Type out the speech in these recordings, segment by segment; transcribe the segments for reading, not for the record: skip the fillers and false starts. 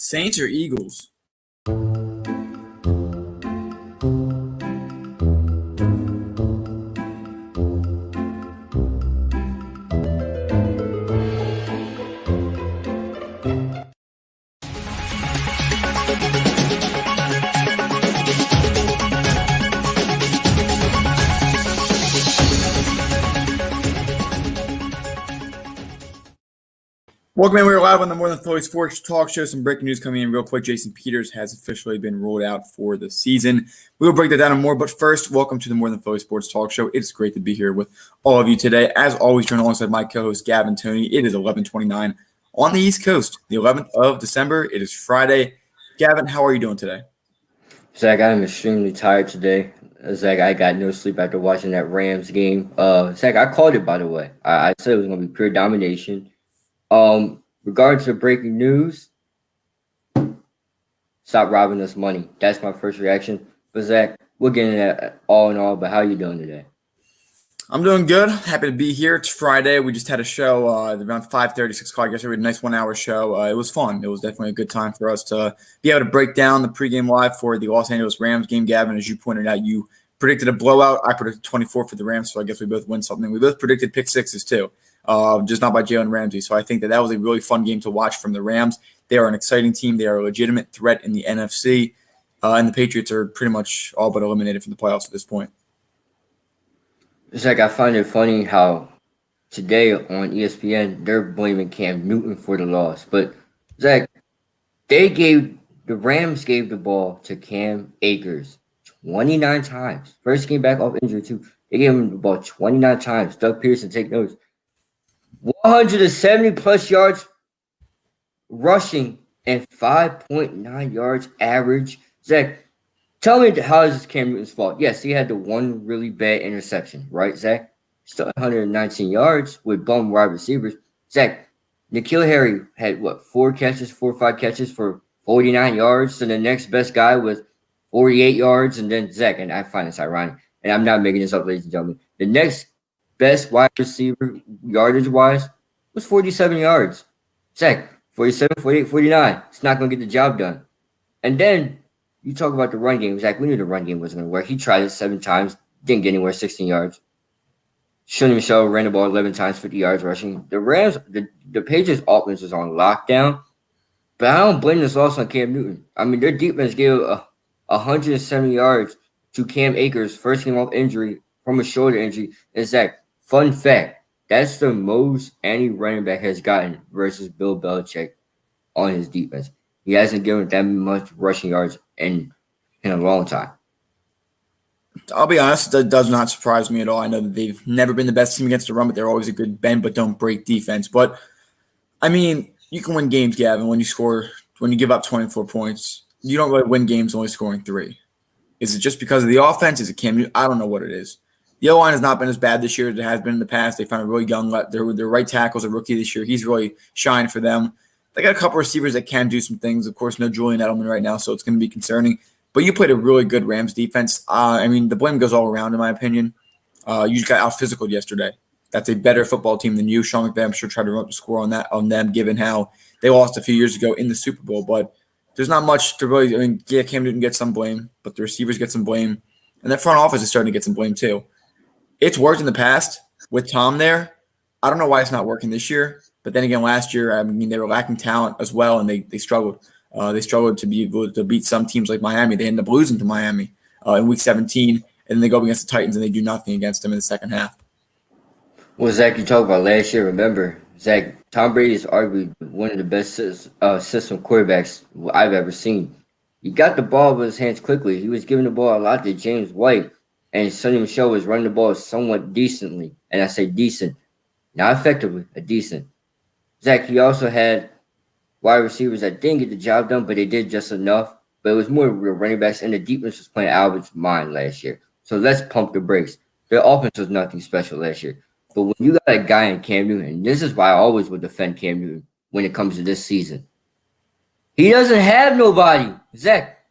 Saints or Eagles? Welcome in. We're live on the More Than Philly Sports Talk Show. Some breaking news coming in real quick. Jason Peters has officially been ruled out for the season. We will break that down and more. But first, welcome to the More Than Philly Sports Talk Show. It's great to be here with all of you today. As always, joined alongside my co-host Gavin Tony. It is 11:29 on the East Coast, the 11th of December. It is Friday. Gavin, how are you doing today? Zach, I'm extremely tired today. Zach, I got no sleep after watching that Rams game. Zach, I called it, by the way. I said it was going to be pure domination. Regarding to breaking news, stop robbing us money. That's my first reaction. But Zach, we'll get into that all in all. But how you doing today? I'm doing good. Happy to be here. It's Friday. We just had a show around 5:30, 6 o'clock yesterday. We had a nice 1-hour show. It was fun. It was definitely a good time for us to be able to break down the pregame live for the Los Angeles Rams game. Gavin, as you pointed out, you predicted a blowout. I predicted 24 for the Rams, so I guess we both win something. We both predicted pick sixes too, just not by Jalen Ramsey. So I think that was a really fun game to watch from the Rams. They are an exciting team. They are a legitimate threat in the NFC, and the Patriots are pretty much all but eliminated from the playoffs at this point. Zach, I find it funny how today on ESPN they're blaming Cam Newton for the loss, but Zach, the Rams gave the ball to Cam Akers 29 times. First came back off injury too. They gave him the ball 29 times. Doug Pearson, take notes. 170 plus yards rushing and 5.9 yards average. Zach, tell me how is this Cam Newton's fault? Yes, he had the one really bad interception, right, Zach? Still 119 yards with bum wide receivers. Zach, N'Keal Harry had, 4 or 5 catches for 49 yards. And the next best guy with 48 yards. And then Zach, and I find this ironic, and I'm not making this up, ladies and gentlemen. The next best wide receiver, yardage-wise, was 47 yards. Zach, 47, 48, 49. It's not going to get the job done. And then you talk about the run game. Zach, we knew the run game wasn't going to work. He tried it 7 times, didn't get anywhere, 16 yards. Sonny Michel ran the ball 11 times, 50 yards rushing. The Rams, the Patriots' offense was on lockdown, but I don't blame this loss on Cam Newton. I mean, their defense gave 170 yards to Cam Akers, first came off injury from a shoulder injury. And Zach, fun fact, that's the most any running back has gotten versus Bill Belichick on his defense. He hasn't given that much rushing yards in a long time. I'll be honest, that does not surprise me at all. I know that they've never been the best team against the run, but they're always a good bend but don't break defense. But, I mean, you can win games, Gavin, when you give up 24 points. You don't really win games only scoring 3. Is it just because of the offense? Is it Cam Newton? I don't know what it is. The O-line has not been as bad this year as it has been in the past. They found a really young – their right tackle's a rookie this year. He's really shined for them. They got a couple receivers that can do some things. Of course, no Julian Edelman right now, so it's going to be concerning. But you played a really good Rams defense. I mean, the blame goes all around, in my opinion. You just got out-physicaled yesterday. That's a better football team than you. Sean McVay, I'm sure, tried to run up the score on them, given how they lost a few years ago in the Super Bowl. But there's not much to really – I mean, yeah, Cam Newton gets some blame, but the receivers get some blame. And that front office is starting to get some blame too. It's worked in the past with Tom there. I don't know why it's not working this year. But then again, last year, I mean, they were lacking talent as well, and they struggled. They struggled to be able to beat some teams like Miami. They ended up losing to Miami in Week 17, and then they go up against the Titans, and they do nothing against them in the second half. Well, Zach, you talked about last year. Remember, Zach, Tom Brady is arguably one of the best system quarterbacks I've ever seen. He got the ball with his hands quickly. He was giving the ball a lot to James White, and Sonny Michel was running the ball somewhat decently. And I say decent, not effectively, a decent. Zach, he also had wide receivers that didn't get the job done, but they did just enough. But it was more real running backs, and the defense was playing Albert's mind last year. So let's pump the brakes. Their offense was nothing special last year. But when you got a guy in Cam Newton, and this is why I always would defend Cam Newton when it comes to this season. He doesn't have nobody. Zach,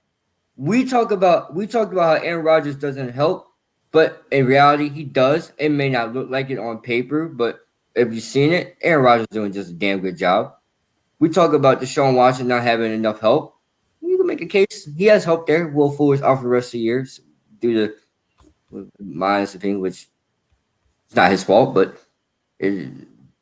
we talked about how Aaron Rodgers doesn't help, but in reality, he does. It may not look like it on paper, but if you've seen it, Aaron Rodgers is doing just a damn good job. We talk about Deshaun Watson not having enough help. You can make a case. He has help there. Will Fuller's out for the rest of the year due to minus opinion, which is not his fault, but it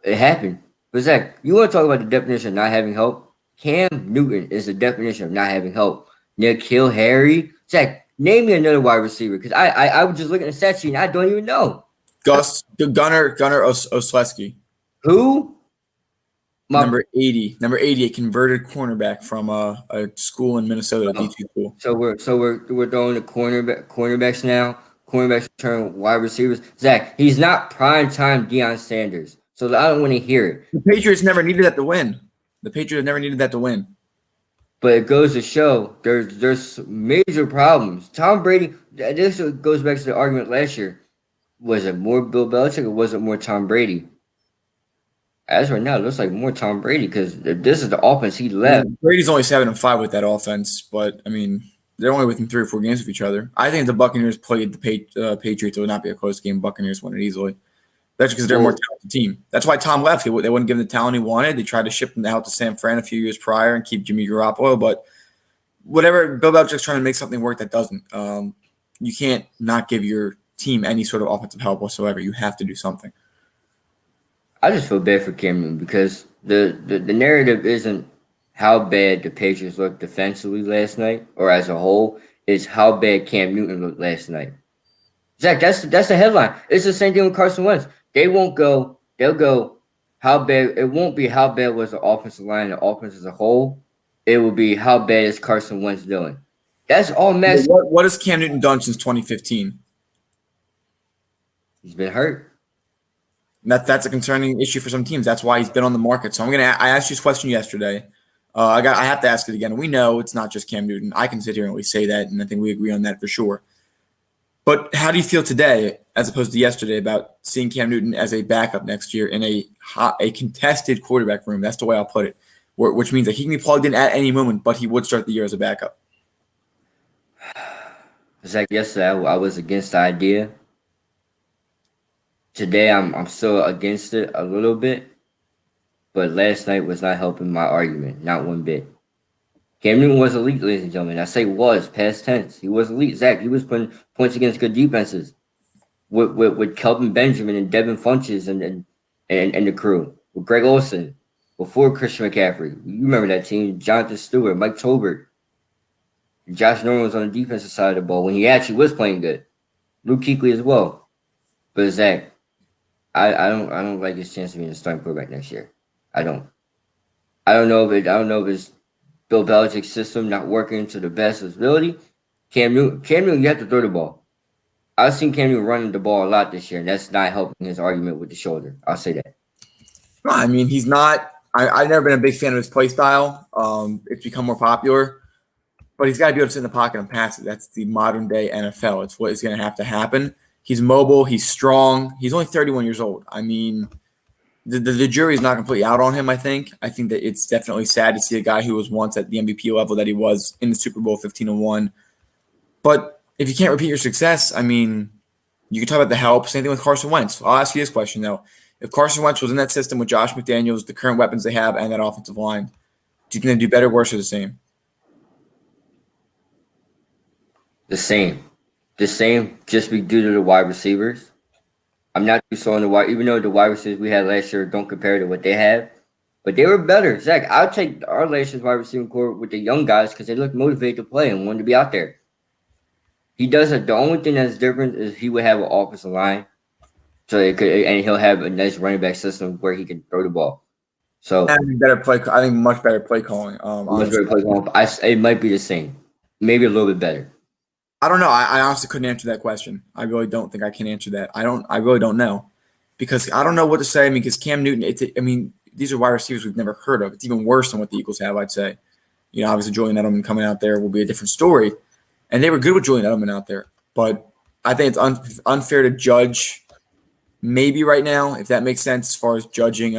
it happened. But Zach, you want to talk about the definition of not having help? Cam Newton is the definition of not having help. Nikhil Harry. Zach, name me another wide receiver because I was just looking at the stat sheet and I don't even know. Gunnar Oslesky. Who? Number 80, a converted cornerback from a school in Minnesota, D2 school. So we're throwing the cornerbacks now. Cornerbacks turn wide receivers. Zach, he's not prime time Deion Sanders, so I don't want to hear it. The Patriots never needed that to win. But it goes to show there's major problems. Tom Brady. This goes back to the argument last year. Was it more Bill Belichick or was it more Tom Brady? As right now, it looks like more Tom Brady because this is the offense he left. Brady's only 7-5 with that offense, but I mean they're only within 3 or 4 games of each other. I think if the Buccaneers played the Patriots, it would not be a close game. Buccaneers win it easily. That's because they're a more talented team. That's why Tom left. They wouldn't give him the talent he wanted. They tried to ship him out to San Fran a few years prior and keep Jimmy Garoppolo, but whatever, Bill Belichick's trying to make something work that doesn't. You can't not give your team any sort of offensive help whatsoever. You have to do something. I just feel bad for Cameron because the narrative isn't how bad the Patriots looked defensively last night or as a whole. It's how bad Cam Newton looked last night. Zach, that's the headline. It's the same thing with Carson Wentz. They won't go. They'll go. How bad? It won't be how bad was the offensive line, the offense as a whole. It will be how bad is Carson Wentz doing. That's all Max. What has Cam Newton done since 2015? He's been hurt. That's a concerning issue for some teams. That's why he's been on the market. So I asked you this question yesterday. I have to ask it again. We know it's not just Cam Newton. I can sit here and always say that, and I think we agree on that for sure. But how do you feel today, as opposed to yesterday, about seeing Cam Newton as a backup next year in a contested quarterback room? That's the way I'll put it, which means that he can be plugged in at any moment, but he would start the year as a backup. Zach, yesterday I was against the idea. Today I'm still against it a little bit, but last night was not helping my argument, not one bit. Cam Newton was elite, ladies and gentlemen. I say was, past tense. He was elite. Zach, he was putting points against good defenses with Kelvin Benjamin and Devin Funches and the crew, with Greg Olsen, before Christian McCaffrey. You remember that team, Jonathan Stewart, Mike Tolbert. Josh Norman was on the defensive side of the ball when he actually was playing good. Luke Kuechly as well. But Zach, I don't like his chance of being a starting quarterback next year. I don't know if it's Bill Belichick's system not working to the best of his ability. Cam Newton, you have to throw the ball. I've seen Cam Newton running the ball a lot this year, and that's not helping his argument with the shoulder. I'll say that. No, I mean, he's not. I've never been a big fan of his play style. It's become more popular, but he's got to be able to sit in the pocket and pass it. That's the modern day NFL. It's what is going to have to happen. He's mobile. He's strong. He's only 31 years old. I mean, the jury is not completely out on him, I think. I think that it's definitely sad to see a guy who was once at the MVP level that he was in the Super Bowl 15-1. But if you can't repeat your success, I mean, you can talk about the help. Same thing with Carson Wentz. I'll ask you this question, though. If Carson Wentz was in that system with Josh McDaniels, the current weapons they have, and that offensive line, do you think they'd do better, worse, or the same? The same. Just be due to the wide receivers. I'm not too sold on the wide, even though the wide receivers we had last year don't compare to what they have, but they were better. Zach, I'll take our last year's wide receiving core with the young guys because they look motivated to play and wanted to be out there. He does it. The only thing that's different is he would have an offensive line, so it could, and he'll have a nice running back system where he can throw the ball. So I think much better play calling. much better play calling. It might be the same, maybe a little bit better. I don't know. I honestly couldn't answer that question. I really don't think I can answer that. I really don't know because I don't know what to say. I mean, because Cam Newton, these are wide receivers we've never heard of. It's even worse than what the Eagles have, I'd say. Obviously Julian Edelman coming out there will be a different story, and they were good with Julian Edelman out there. But I think it's unfair to judge maybe right now, if that makes sense, as far as judging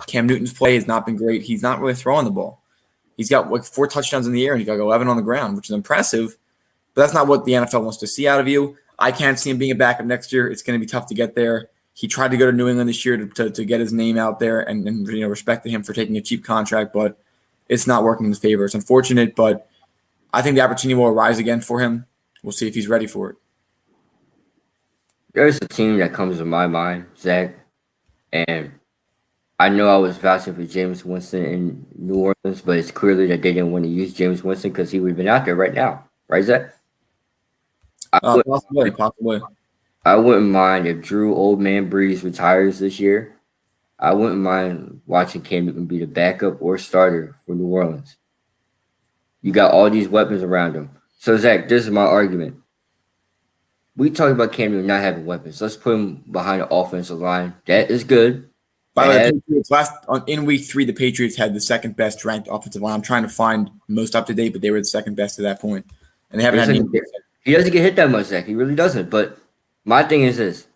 Cam Newton's play has not been great. He's not really throwing the ball. He's got 4 touchdowns in the air, and he's got 11 on the ground, which is impressive. But that's not what the NFL wants to see out of you. I can't see him being a backup next year. It's going to be tough to get there. He tried to go to New England this year to get his name out there and respected him for taking a cheap contract, but it's not working in his favor. It's unfortunate, but I think the opportunity will arise again for him. We'll see if he's ready for it. There's a team that comes to my mind, Zach, and I know I was vouching for James Winston in New Orleans, but it's clearly that they didn't want to use James Winston because he would have been out there right now, right, Zach? Possibly. I wouldn't mind if Drew Old Man Brees retires this year. I wouldn't mind watching Cam Newton be the backup or starter for New Orleans. You got all these weapons around him. So, Zach, this is my argument. We talked about Cam Newton not having weapons. Let's put him behind the offensive line. That is good. By the way, in week 3, the Patriots had the second best ranked offensive line. I'm trying to find most up to date, but they were the second best at that point, and they haven't had any. He doesn't get hit that much, Zach. He really doesn't. But my thing is this: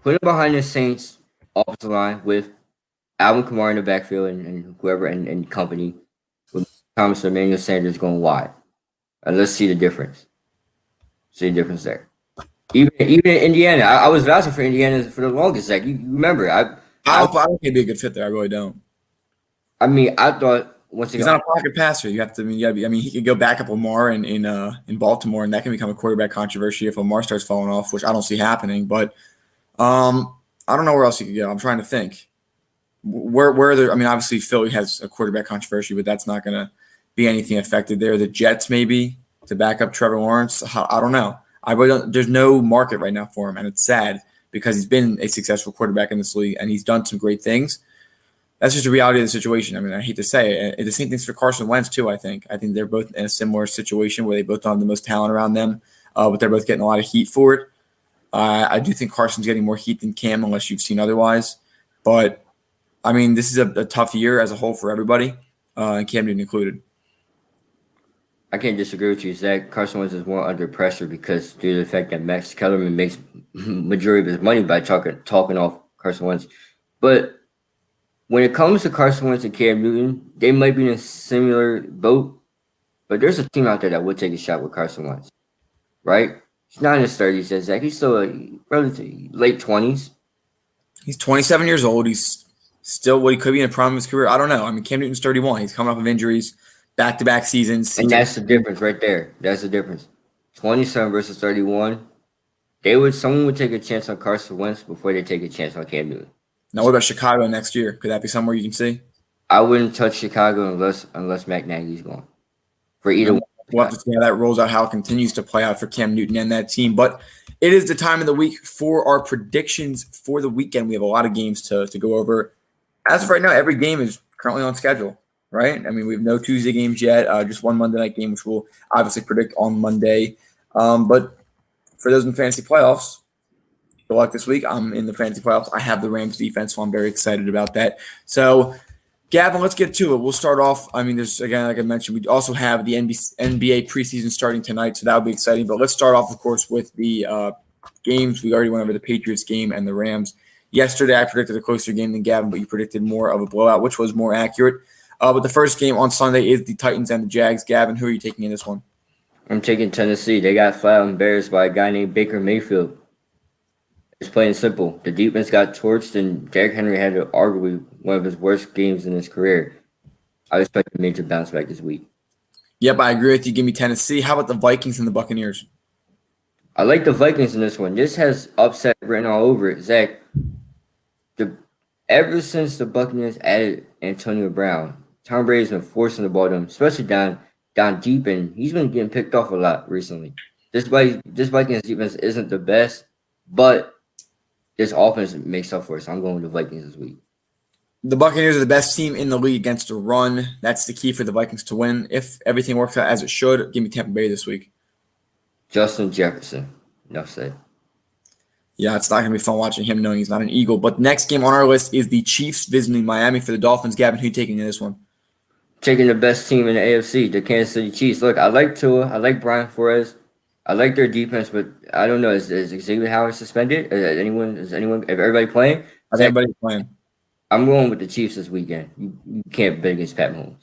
put him behind the Saints offensive line with Alvin Kamara in the backfield and whoever and company with Thomas Emmanuel Sanders going wide, and let's see the difference. See the difference there. Even in Indiana, I was vouching for Indiana for the longest. Zach, you remember? I don't think he'd be a good fit there. I really don't. I mean, I thought once he's not a pocket passer. You have to. He could go back up Lamar in Baltimore, and that can become a quarterback controversy if Lamar starts falling off, which I don't see happening. But I don't know where else he could go. I'm trying to think. Where there? I mean, obviously Philly has a quarterback controversy, but that's not going to be anything affected there. The Jets maybe to back up Trevor Lawrence. I don't know. I really don't. There's no market right now for him, and it's sad because he's been a successful quarterback in this league and he's done some great things. That's just the reality of the situation. I mean, I hate to say it. The same thing's for Carson Wentz too. I think they're both in a similar situation where they both don't have the most talent around them, but they're both getting a lot of heat for it. I do think Carson's getting more heat than Cam, unless you've seen otherwise. But I mean, this is a tough year as a whole for everybody, and Cam Newton included. I can't disagree with you, Zach. Carson Wentz is more under pressure because due to the fact that Max Kellerman makes majority of his money by talking off Carson Wentz. But when it comes to Carson Wentz and Cam Newton, they might be in a similar boat. But there's a team out there that would take a shot with Carson Wentz, right? He's not in his 30s, Zach. He's still relatively late 20s. He's 27 years old. He's still what he could be in the prime of his career. I don't know. I mean, Cam Newton's 31. He's coming off of injuries. Back-to-back seasons. And that's the difference right there. That's the difference. 27 versus 31. Someone would take a chance on Carson Wentz before they take a chance on Cam Newton. Now, what about Chicago next year? Could that be somewhere you can see? I wouldn't touch Chicago unless Matt Nagy's gone. For either one. We'll have to see how that rolls out, how it continues to play out for Cam Newton and that team. But it is the time of the week for our predictions for the weekend. We have a lot of games to go over. As of right now, every game is currently on schedule. Right? I mean, we have no Tuesday games yet, just one Monday night game, which we'll obviously predict on Monday. But for those in fantasy playoffs, good luck this week. I'm in the fantasy playoffs. I have the Rams defense, so I'm very excited about that. So, Gavin, let's get to it. We'll start off. I mean, there's, again, like I mentioned, we also have the NBA preseason starting tonight, so that'll be exciting. But let's start off, of course, with the games. We already went over the Patriots game and the Rams. Yesterday, I predicted a closer game than Gavin, but you predicted more of a blowout, which was more accurate. But the first game on Sunday is the Titans and the Jags. Gavin, who are you taking in this one? I'm taking Tennessee. They got flat embarrassed by a guy named Baker Mayfield. It's plain and simple. The defense got torched, and Derrick Henry had arguably one of his worst games in his career. I expect a major bounce back this week. Yep, I agree with you. Give me Tennessee. How about the Vikings and the Buccaneers? I like the Vikings in this one. This has upset written all over it. Zach, ever since the Buccaneers added Antonio Brown, Tom Brady's been forcing the ball to him, especially down deep, and he's been getting picked off a lot recently. This Vikings defense isn't the best, but this offense makes up for it. So I'm going with the Vikings this week. The Buccaneers are the best team in the league against the run. That's the key for the Vikings to win. If everything works out as it should, give me Tampa Bay this week. Justin Jefferson. Enough said. Yeah, it's not going to be fun watching him knowing he's not an Eagle. But the next game on our list is the Chiefs visiting Miami for the Dolphins. Gavin, who are you taking in this one? Taking the best team in the AFC, the Kansas City Chiefs. Look, I like Tua. I like Brian Flores. I like their defense, but I don't know. Is Xavier Howard suspended? Is everybody playing? I think everybody's playing. I'm going with the Chiefs this weekend. You can't bet against Pat Mahomes.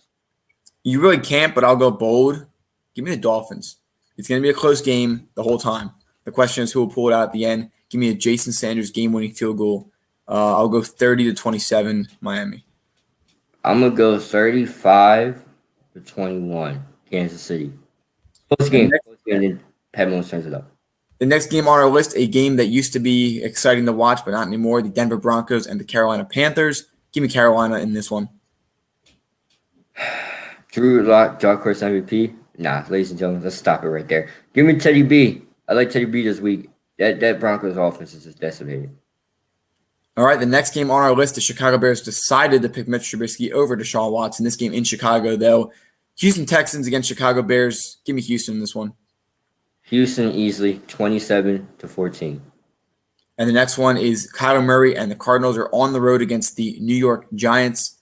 You really can't, but I'll go bold. Give me the Dolphins. It's going to be a close game the whole time. The question is who will pull it out at the end. Give me a Jason Sanders game-winning field goal. I'll go 30-27 Miami. I'm gonna go 35-21 Kansas City. Close game. And then Pat Mahomes turns it up. The next game on our list, a game that used to be exciting to watch, but not anymore, the Denver Broncos and the Carolina Panthers. Give me Carolina in this one. Drew Lock, dark horse MVP. Nah, ladies and gentlemen, let's stop it right there. Give me Teddy B. I like Teddy B this week. That Broncos offense is just decimated. All right, the next game on our list, the Chicago Bears decided to pick Mitch Trubisky over Deshaun Watson. This game in Chicago, though. Houston Texans against Chicago Bears. Give me Houston in this one. Houston easily 27-14. And the next one is Kyler Murray and the Cardinals are on the road against the New York Giants.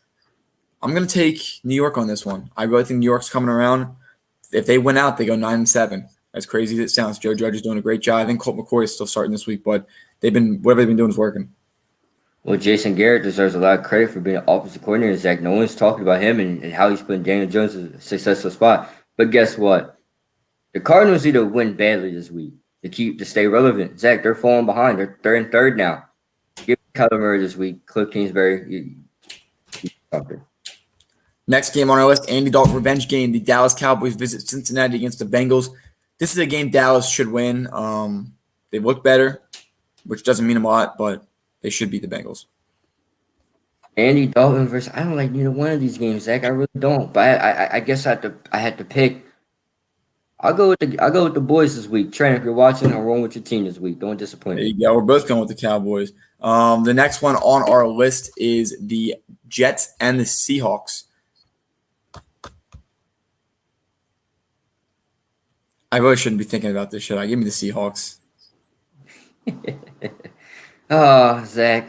I'm going to take New York on this one. I really think New York's coming around. If they win out, they go 9-7. As crazy as it sounds, Joe Judge is doing a great job. I think Colt McCoy is still starting this week, but whatever they've been doing is working. Well, Jason Garrett deserves a lot of credit for being an offensive coordinator, Zach. No one's talking about him and how he's putting Daniel Jones in a successful spot. But guess what? The Cardinals need to win badly this week to stay relevant. Zach, they're falling behind. They're in third now. Give Kyler Murray this week. Cliff Kingsbury. Something. Next game on our list, Andy Dalton revenge game. The Dallas Cowboys visit Cincinnati against the Bengals. This is a game Dallas should win. They look better, which doesn't mean a lot, but they should beat the Bengals. Andy Dalton versus I don't like neither one of these games, Zach. I really don't. But I guess I had to pick. I'll go with the boys this week. Trent, if you're watching, I'm rolling with your team this week. Don't disappoint me. Yeah, we're both going with the Cowboys. The next one on our list is the Jets and the Seahawks. I really shouldn't be thinking about this, should I? Give me the Seahawks. Oh, Zach.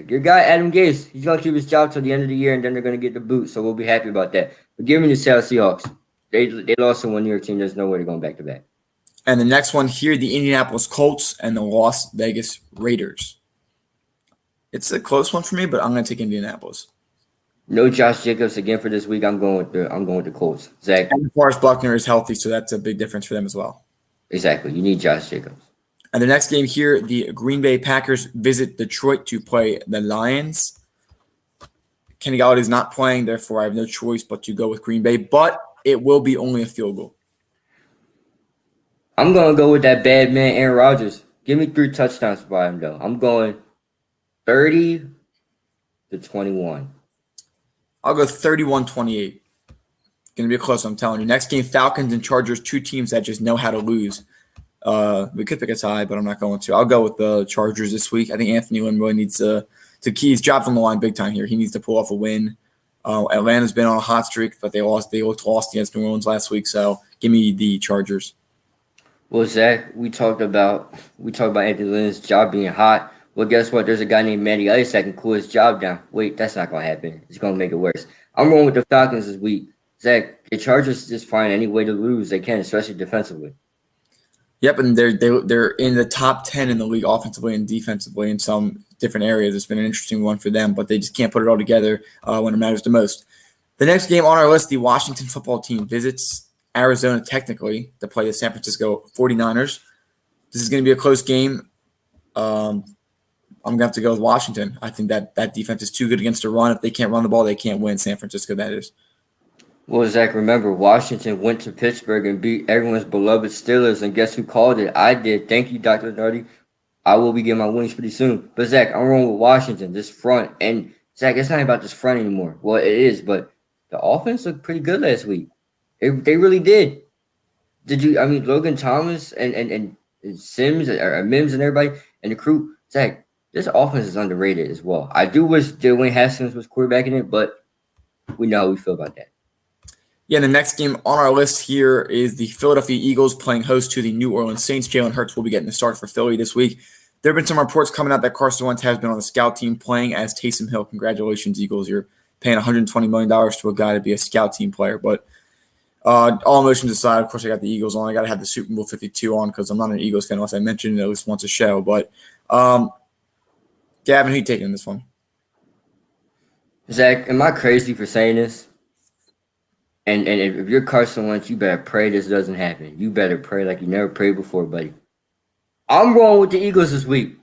Your guy, Adam Gase, he's going to keep his job till the end of the year, and then they're going to get the boot, so we'll be happy about that. But give me the Seattle Seahawks. They lost to one New York team. There's no way they're going back-to-back. And the next one here, the Indianapolis Colts and the Las Vegas Raiders. It's a close one for me, but I'm going to take Indianapolis. No Josh Jacobs again for this week. I'm going with the Colts. Zach. And Forrest Buckner is healthy, so that's a big difference for them as well. Exactly. You need Josh Jacobs. And the next game here, the Green Bay Packers visit Detroit to play the Lions. Kenny Galladay is not playing, therefore I have no choice but to go with Green Bay, but it will be only a field goal. I'm going to go with that bad man, Aaron Rodgers. Give me 3 touchdowns by him, though. I'm going 30-21. I'll go 31-28. Going to be a close one, I'm telling you. Next game, Falcons and Chargers, 2 teams that just know how to lose. We could pick a tie, but I'm not going to. I'll go with the Chargers this week. I think Anthony Lynn really needs to key his job's on the line big time here. He needs to pull off a win. Atlanta's been on a hot streak, but they lost against New Orleans last week. So give me the Chargers. Well, Zach, we talked about Anthony Lynn's job being hot. Well, guess what? There's a guy named Matty Ice that can cool his job down. Wait, that's not going to happen. It's going to make it worse. I'm going with the Falcons this week. Zach, the Chargers just find any way to lose they can, especially defensively. Yep, and they're in the top 10 in the league offensively and defensively in some different areas. It's been an interesting one for them, but they just can't put it all together when it matters the most. The next game on our list, the Washington football team visits Arizona technically to play the San Francisco 49ers. This is going to be a close game. I'm going to have to go with Washington. I think that defense is too good against the run. If they can't run the ball, they can't win. San Francisco, that is. Well, Zach, remember, Washington went to Pittsburgh and beat everyone's beloved Steelers, and guess who called it? I did. Thank you, Dr. Nardi. I will be getting my wings pretty soon. But, Zach, I'm wrong with Washington, this front. And, Zach, it's not about this front anymore. Well, it is, but the offense looked pretty good last week. They really did. Logan Thomas and Sims or Mims and everybody and the crew, Zach, this offense is underrated as well. I do wish Dwayne Haskins was quarterbacking it, but we know how we feel about that. Yeah, the next game on our list here is the Philadelphia Eagles playing host to the New Orleans Saints. Jalen Hurts will be getting the start for Philly this week. There have been some reports coming out that Carson Wentz has been on the scout team playing as Taysom Hill. Congratulations, Eagles. You're paying $120 million to a guy to be a scout team player. But all emotions aside, of course, I got the Eagles on. I got to have the Super Bowl 52 on because I'm not an Eagles fan unless I mention it at least once a show. But, Gavin, who you taking in this one? Zach, am I crazy for saying this? And if you're Carson Wentz, you better pray this doesn't happen. You better pray like you never prayed before, buddy. I'm rolling with the Eagles this week.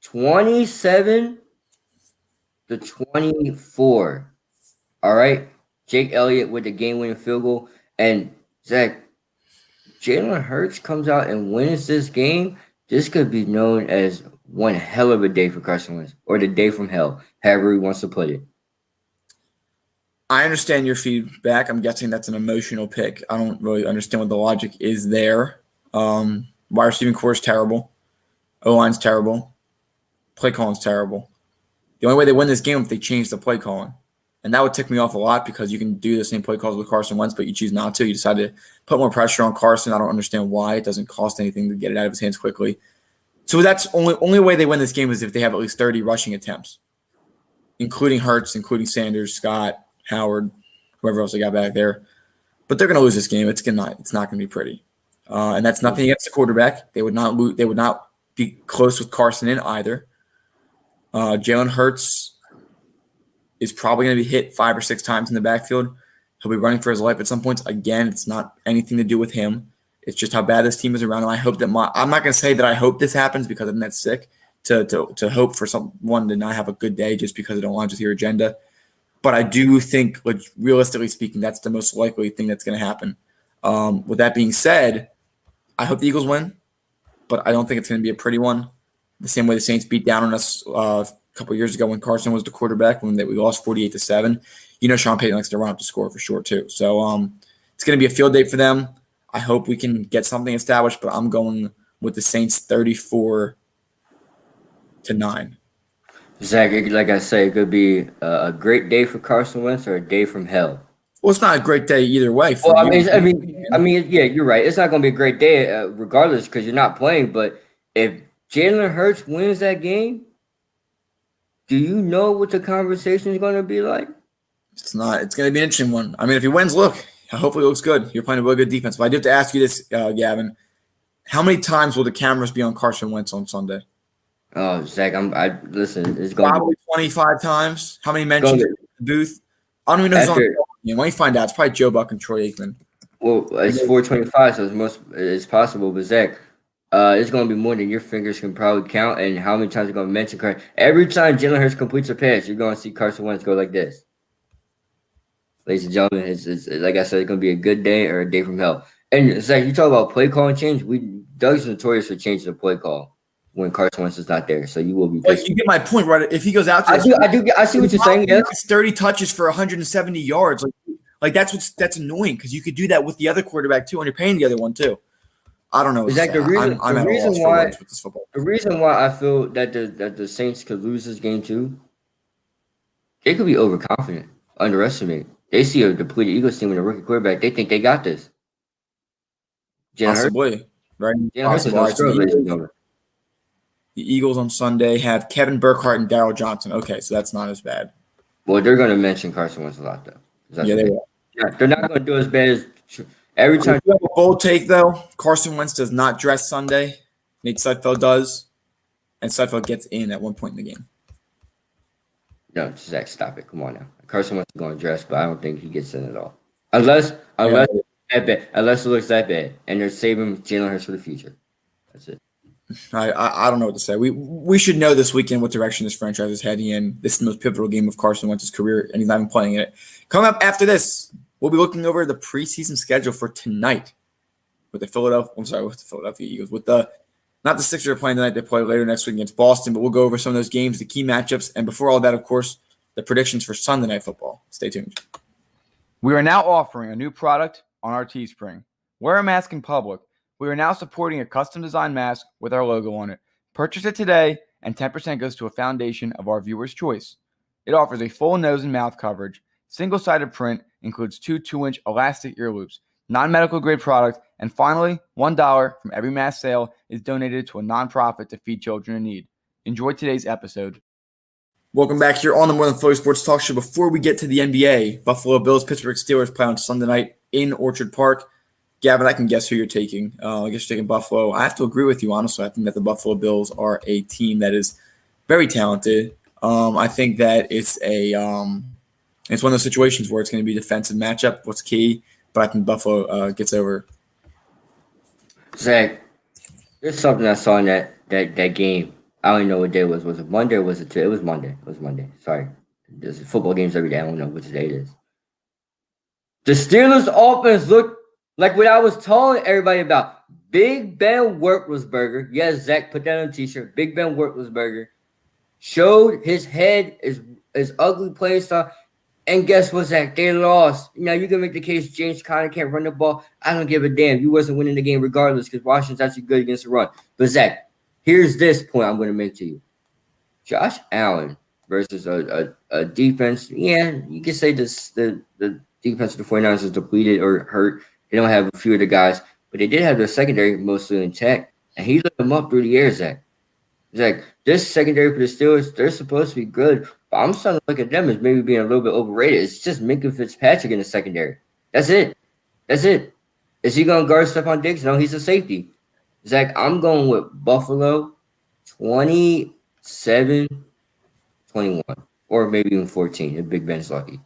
27-24. All right. Jake Elliott with the game-winning field goal. And Zach, Jalen Hurts comes out and wins this game. This could be known as one hell of a day for Carson Wentz, or the day from hell, however he wants to put it. I understand your feedback. I'm guessing that's an emotional pick. I don't really understand what the logic is there. Wide receiving core is terrible. O-line's terrible. Play calling's terrible. The only way they win this game is if they change the play calling. And that would tick me off a lot because you can do the same play calls with Carson Wentz, but you choose not to. You decide to put more pressure on Carson. I don't understand why. It doesn't cost anything to get it out of his hands quickly. So that's only way they win this game is if they have at least 30 rushing attempts, including Hurts, including Sanders, Scott, Howard, whoever else they got back there. But they're going to lose this game. It's not going to be pretty. And that's nothing against the quarterback. They would not lose. They would not be close with Carson in either. Jalen Hurts is probably going to be hit 5 or 6 times in the backfield. He'll be running for his life at some points. Again, it's not anything to do with him. It's just how bad this team is around him. I hope that I'm not going to say that I hope this happens because I'm that sick to hope for someone to not have a good day just because it aligns with your agenda. But I do think, like, realistically speaking, that's the most likely thing that's going to happen. With that being said, I hope the Eagles win, but I don't think it's going to be a pretty one. The same way the Saints beat down on us a couple years ago when Carson was the quarterback when we lost 48-7. You know, Sean Payton likes to run up the score for sure too. So it's going to be a field day for them. I hope we can get something established, but I'm going with the Saints 34-9. Zach, like I say, it could be a great day for Carson Wentz or a day from hell. Well, it's not a great day either way. Well, I mean, yeah, you're right. It's not going to be a great day, regardless, because you're not playing. But if Jalen Hurts wins that game, do you know what the conversation is going to be like? It's not. It's going to be an interesting one. I mean, if he wins, look, hopefully it looks good. You're playing a really good defense. But I do have to ask you this, Gavin. How many times will the cameras be on Carson Wentz on Sunday? Oh, Zach, listen. It's going probably 25 times. How many mentions in the booth? I don't even know who's on the game. Let me find out. It's probably Joe Buck and Troy Aikman. Well, it's 425, so it's possible. But Zach, it's going to be more than your fingers can probably count. And how many times you're going to mention Carson? Every time Jalen Hurts completes a pass, you're going to see Carson Wentz go like this. Ladies and gentlemen, it's like I said, it's going to be a good day or a day from hell. And Zach, you talk about play call and change. Doug's notorious for changing the play call when Carson Wentz is not there, so you will be. Like, you get my point, right? If he goes out, I see what you're saying. Yes, it's 30 touches for 170 yards. Like that's annoying because you could do that with the other quarterback too, and you're paying the other one too. I don't know. Exactly. The reason why I feel that the Saints could lose this game too, they could be overconfident, underestimate. They see a depleted Eagles team with a rookie quarterback. They think they got this. Possibly, right? The Eagles on Sunday have Kevin Burkhardt and Darryl Johnson. Okay, so that's not as bad. Well, they're going to mention Carson Wentz a lot, though. Yeah, they will. Yeah, they're not going to do as bad as every time. You have a bold take, though. Carson Wentz does not dress Sunday. Nate Sudfeld does, and Sudfeld gets in at one point in the game. No, Zach, stop it. Come on now. Carson Wentz is going to dress, but I don't think he gets in at all. Unless it looks that bad, and they're saving Jalen Hurts for the future. That's it. I don't know what to say. We should know this weekend what direction this franchise is heading in. This is the most pivotal game of Carson Wentz's career, and he's not even playing in it. Coming up after this, we'll be looking over the preseason schedule for tonight with the Philadelphia Eagles. Not the Sixers are playing tonight. They play later next week against Boston, but we'll go over some of those games, the key matchups, and before all that, of course, the predictions for Sunday Night Football. Stay tuned. We are now offering a new product on our Teespring. Wear a mask in public. We are now supporting a custom-designed mask with our logo on it. Purchase it today, and 10% goes to a foundation of our viewers' choice. It offers a full nose and mouth coverage, single-sided print, includes 2 2-inch elastic ear loops, non-medical grade product, and finally, $1 from every mask sale is donated to a nonprofit to feed children in need. Enjoy today's episode. Welcome back here on the More Than Philly Sports Talk Show. Before we get to the NBA, Buffalo Bills, Pittsburgh Steelers play on Sunday night in Orchard Park. Gavin, I can guess who you're taking. I guess you're taking Buffalo. I have to agree with you, honestly. I think that the Buffalo Bills are a team that is very talented. I think that it's one of those situations where it's going to be a defensive matchup. What's key? But I think Buffalo gets over. Zach, There's something I saw in that game. I don't even know what day it was. Was it Monday or was it Tuesday? It was Monday. It was Monday. Sorry. There's football games every day. I don't know which day it is. The Steelers offense looked like what I was telling everybody about. Big Ben Roethlisberger. Yes, Zach, put that on a t-shirt. Big Ben Roethlisberger showed his head is ugly play style. And guess what, Zach? They lost. Now you can make the case James Conner can't run the ball. I don't give a damn. You wasn't winning the game regardless because Washington's actually good against the run. But Zach, here's this point I'm going to make to you. Josh Allen versus a defense. Yeah, you can say this the defense of the 49ers is depleted or hurt. They don't have a few of the guys, but they did have their secondary mostly intact. And he lit them up through the air, Zach. Zach, this secondary for the Steelers, they're supposed to be good, but I'm starting to look at them as maybe being a little bit overrated. It's just Minka Fitzpatrick in the secondary. That's it. That's it. Is he going to guard Stephon Diggs? No, he's a safety. Zach, I'm going with Buffalo 27-21, or maybe even 14 if Big Ben's lucky.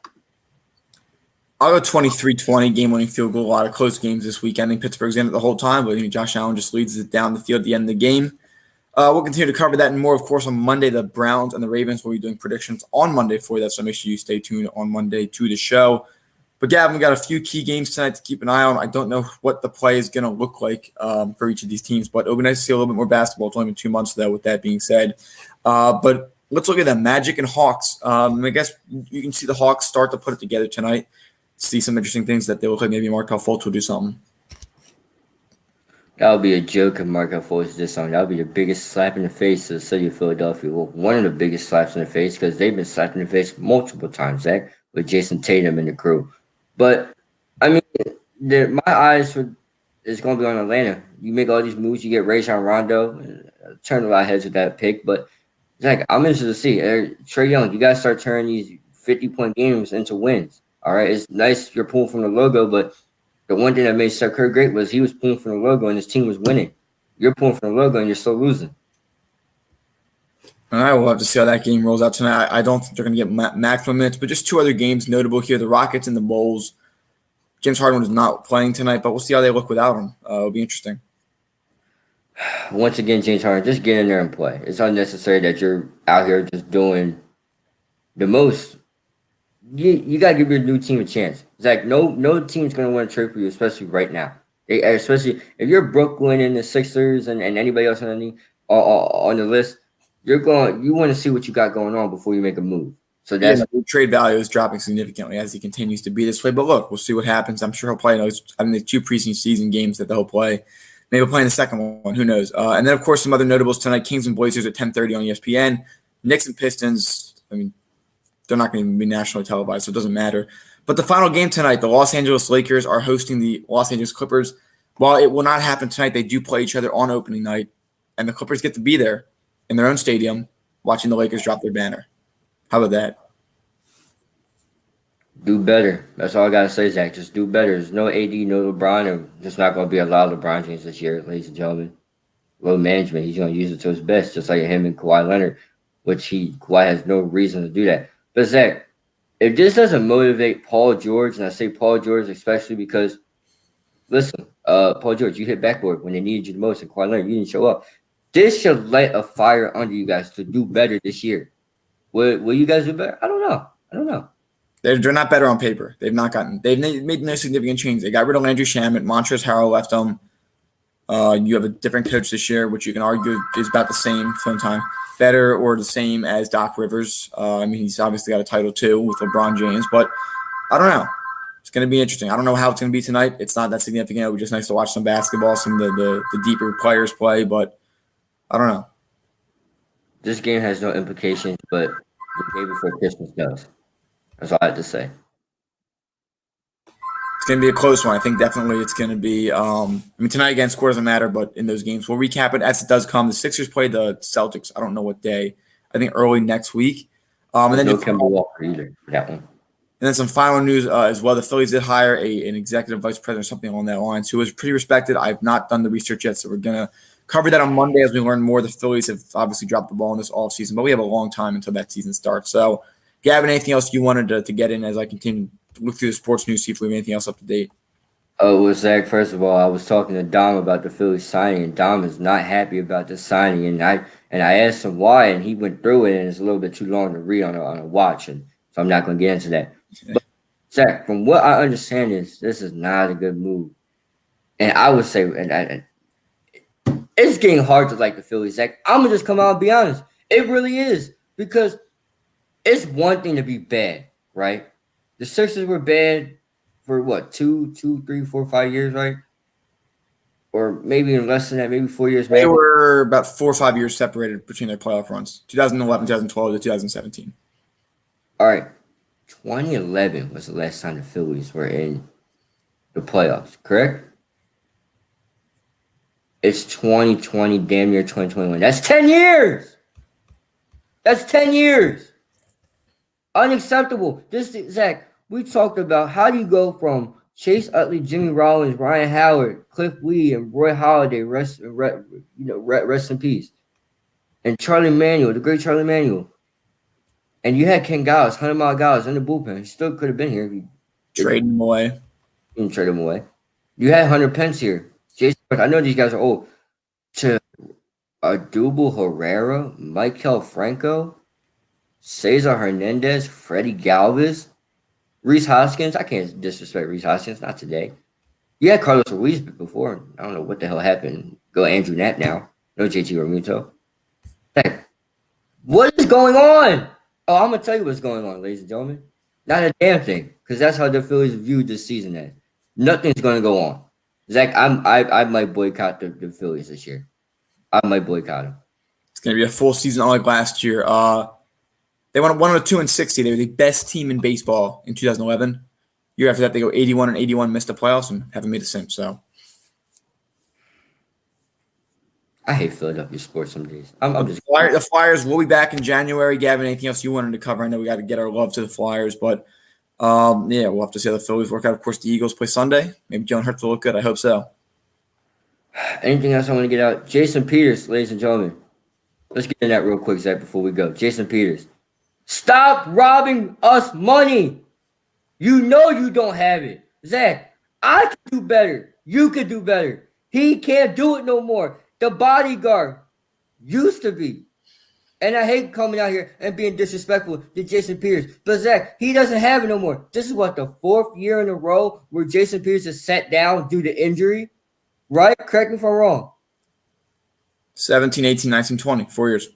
I'll go 23-20, game-winning field goal. A lot of close games this week. I think Pittsburgh's in it the whole time, but I think Josh Allen just leads it down the field at the end of the game. We'll continue to cover that and more, of course, on Monday. The Browns and the Ravens will be doing predictions on Monday for that, so make sure you stay tuned on Monday to the show. But, Gavin, we got a few key games tonight to keep an eye on. I don't know what the play is going to look like for each of these teams, but it'll be nice to see a little bit more basketball. It's only been 2 months, though, with that being said. But let's look at the Magic and Hawks. I guess you can see the Hawks start to put it together tonight, see some interesting things that they look like maybe Markelle Fultz will do something. That would be a joke if Markelle Fultz did something. That would be the biggest slap in the face to the city of Philadelphia. Well, one of the biggest slaps in the face because they've been slapped in the face multiple times, Zach, with Jason Tatum and the crew. But, I mean, my eyes is going to be on Atlanta. You make all these moves, you get Rajon Rondo, turn a lot of heads with that pick. But, Zach, I'm interested to see. Trae Young, you got to start turning these 50-point games into wins. All right, it's nice you're pulling from the logo, but the one thing that made Steph Curry great was he was pulling from the logo and his team was winning. You're pulling from the logo and you're still losing. All right, we'll have to see how that game rolls out tonight. I don't think they're going to get maximum minutes, but just two other games notable here, the Rockets and the Bulls. James Harden is not playing tonight, but we'll see how they look without him. It'll be interesting. Once again, James Harden, just get in there and play. It's unnecessary that you're out here just doing the most. You got to give your new team a chance. Zach, no team's going to want to trade for you, especially right now. Especially if you're Brooklyn and the Sixers and anybody else on the list, you want to see what you got going on before you make a move. So that's trade value is dropping significantly as he continues to be this way. But look, we'll see what happens. I'm sure he'll play. The 2 preseason games that he'll play. Maybe he'll play in the second one. Who knows? And then, of course, some other notables tonight. Kings and Blazers at 10:30 on ESPN. Knicks and Pistons. I mean, they're not going to be nationally televised, so it doesn't matter. But the final game tonight, the Los Angeles Lakers are hosting the Los Angeles Clippers. While it will not happen tonight, they do play each other on opening night, and the Clippers get to be there in their own stadium watching the Lakers drop their banner. How about that? Do better. That's all I got to say, Zach. Just do better. There's no AD, no LeBron, and there's not going to be a lot of LeBron James this year, ladies and gentlemen. Low management. He's going to use it to his best, just like him and Kawhi Leonard, which Kawhi has no reason to do that. But Zach, if this doesn't motivate Paul George, and I say Paul George especially because, listen, Paul George, you hit backboard when they needed you the most, and Kawhi Leonard, you didn't show up. This should light a fire under you guys to do better this year. Will you guys do better? I don't know. They're not better on paper. They've made no significant change. They got rid of Landry Shamet. Montrezl Harrell left them. You have a different coach this year, which you can argue is about the same sometime. Better or the same as Doc Rivers. He's obviously got a title too with LeBron James, but I don't know. It's going to be interesting. I don't know how it's going to be tonight. It's not that significant. It would be just nice to watch some basketball, some of the deeper players play, but I don't know. This game has no implications, but the day before Christmas does. That's all I have to say. It's going to be a close one. I think definitely it's going to be tonight again, score doesn't matter, but in those games, we'll recap it as it does come. The Sixers play the Celtics. I don't know what day. I think early next week. And then no Kemba Walker either for that one. And then some final news as well. The Phillies did hire an executive vice president or something along that line, who is pretty respected. I've not done the research yet, so we're going to cover that on Monday as we learn more. The Phillies have obviously dropped the ball in this offseason, but we have a long time until that season starts. So, Gavin, anything else you wanted to get in as I continue to look through the sports news, see if we have anything else up to date? Oh, well, Zach, first of all, I was talking to Dom about the Phillies signing, and Dom is not happy about the signing. And I asked him why, and he went through it, and it's a little bit too long to read on a watch, and so I'm not going to get into that. But Zach, from what I understand, this is not a good move, and I would say, it's getting hard to like the Phillies. Zach, I'm gonna just come out and be honest. It really is because it's one thing to be bad, right? The Sixers were bad for what, 3, 4, 5 years, right? Or maybe in less than that, maybe 4 years. They Maybe. were about 4 or 5 years separated between their playoff runs, 2011, 2012 to 2017. All right, 2011 was the last time the Phillies were in the playoffs, correct? It's 2020, damn near 2021. That's 10 years. That's 10 years. Unacceptable. Zach, we talked about how do you go from Chase Utley, Jimmy Rollins, Ryan Howard, Cliff Lee, and Roy Halladay, rest in peace, and Charlie Manuel, the great Charlie Manuel. And you had Ken Giles, 100-mile Giles in the bullpen. He still could have been here if you Trading him away. didn't trade him away. You had Hunter Pence here. Jason, I know these guys are old. To Adubel Herrera, Michael Franco, Cesar Hernandez, Freddie Galvis, Reese Hoskins. I can't disrespect Reese Hoskins, not today. You had Carlos Ruiz before. I don't know what the hell happened. Go Andrew Knapp now. No JT Realmuto. Heck, what is going on? Oh, I'm gonna tell you what's going on, ladies and gentlemen. Not a damn thing, because that's how the Phillies viewed this season as. Nothing's gonna go on. Zach, I might boycott the Phillies this year. I might boycott them. It's going to be a full season unlike last year. They went 102-60. They were the best team in baseball in 2011. Year after that, they go 81-81, missed the playoffs, and haven't made a since. So I hate Philadelphia sports some days. I'm just the Flyers will be back in January. Gavin, anything else you wanted to cover? I know we got to get our love to the Flyers, but yeah, we'll have to see how the Phillies work out. Of course, the Eagles play Sunday. Maybe Jalen Hurts will look good. I hope so. Anything else I want to get out? Jason Peters, ladies and gentlemen. Let's get in that real quick, Zach, before we go. Jason Peters. Stop robbing us money. You know you don't have it. Zach, I could do better. You could do better. He can't do it no more. The bodyguard used to be. And I hate coming out here and being disrespectful to Jason Peters. But Zach, he doesn't have it no more. This is what, the 4th year in a row where Jason Peters is sat down due to injury? Right? Correct me if I'm wrong. 17, 18, 19, 20. 4 years.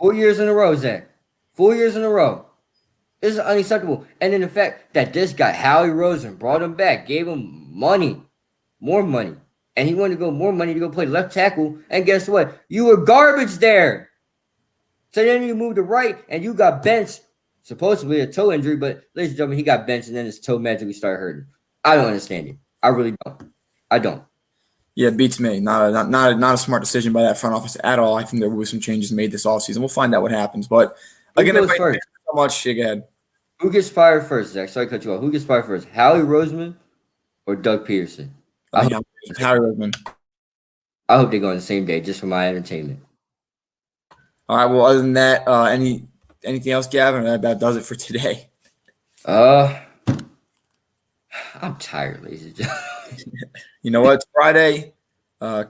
4 years in a row, Zach. 4 years in a row. This is unacceptable. And then the fact that this guy, Howie Rosen, brought him back, gave him money, more money. And he wanted to go more money to go play left tackle. And guess what? You were garbage there. So then you moved to right and you got benched. Supposedly a toe injury, but ladies and gentlemen, he got benched and then his toe magically started hurting. I don't understand it. I really don't. I don't. Yeah, it beats me. Not a smart decision by that front office at all. I think there will be some changes made this offseason. We'll find out what happens. But again, Who goes first? So much. Go ahead. Who gets fired first, Zach? Sorry to cut you off. Who gets fired first? Howie Roseman or Doug Peterson? Howie Roseman. I hope they go on the same day just for my entertainment. All right. Well, other than that, anything else, Gavin? That does it for today. I'm tired, ladies and gentlemen. You know what? It's Friday.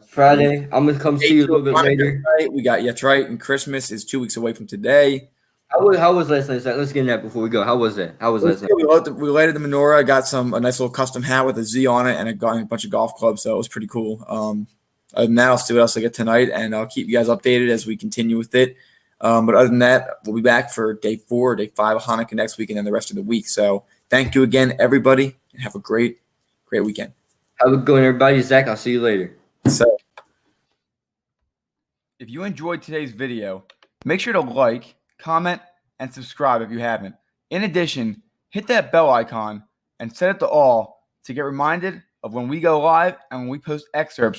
Friday. I'm gonna come see you a little bit later. Right? That's right. And Christmas is 2 weeks away from today. How was last night? Let's get in that before we go. How was that? How was last night? We lighted the menorah. I got a nice little custom hat with a Z on it, and I got a bunch of golf clubs, so it was pretty cool. Other than that, I'll see what else I get tonight, and I'll keep you guys updated as we continue with it. But other than that, we'll be back for day 4, day 5 of Hanukkah next week, and then the rest of the week. So thank you again, everybody, and have a great weekend. Have a good one, everybody. Zach, I'll see you later. So, if you enjoyed today's video, make sure to like, comment, and subscribe if you haven't. In addition, hit that bell icon and set it to all to get reminded of when we go live and when we post excerpts